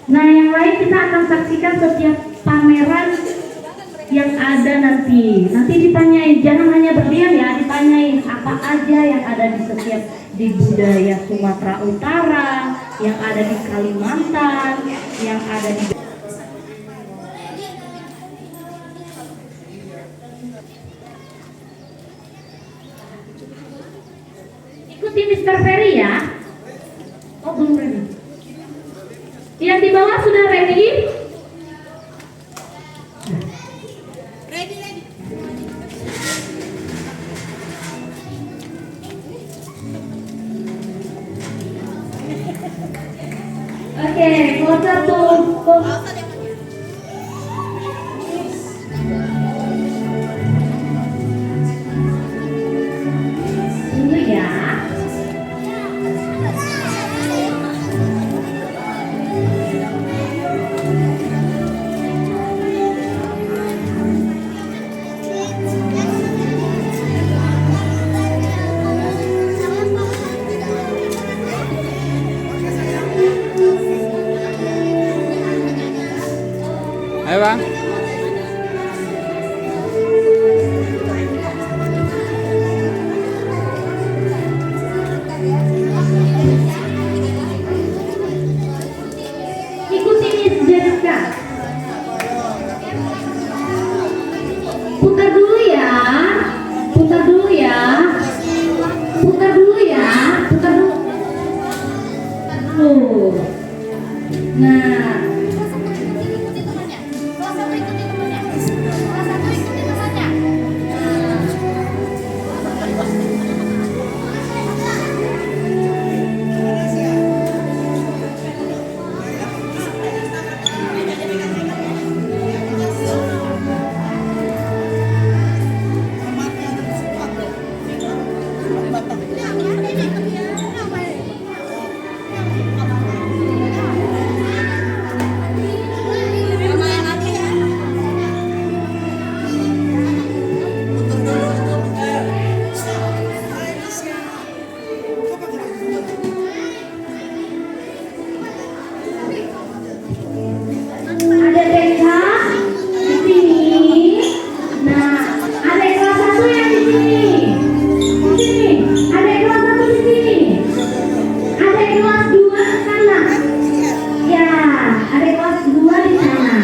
Nah, yang lain kita akan saksikan setiap pameran yang ada nanti. Nanti ditanyain, jangan hanya berdiam ya, ditanyain apa aja yang ada di setiap di budaya Sumatera Utara, yang ada di Kalimantan, yang ada di ikuti Mr. Ferry ya. Oh, belum ready. Yang di bawah sudah ready? Ready. Oke, closer to tunggu ya. Ayo bang. Ikuti Miss Jessica. Putar dulu ya. Putar dulu ya. Putar dulu ya. Putar dulu. Tuh. Nah. Ada TK di sini. Nah, ada kelas 1 yang di sini. Di sini. Ada kelas 1 di sini. Ada kelas 2 di sana. Ya, ada kelas 2 di sana.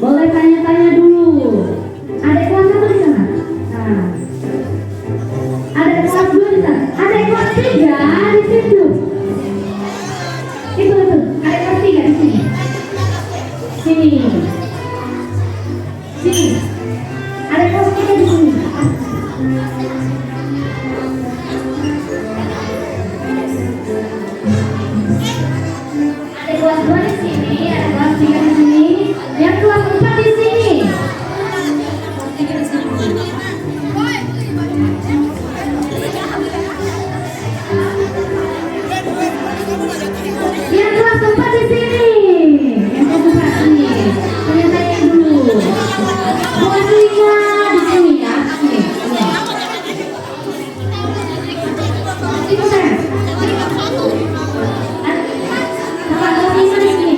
Boleh tanya-tanya dulu. Ada kelas 1 di sana. Nah. Ada kelas 2 di sana. Ada kelas 3 di situ. Itu. Ada kelas 3 di sini. Sini. Sini. Ada kelas 3 di sini. Ada kelas 2 di sini. Ada kelas 3 di sini. Yang kelas 4 di sini. Yang kelas 4 di sini. Yang kelas 4 sini. Tanya-tanya dulu. Bosnya di sini ya. Sini. Itu kan. Sama bosnya di sini.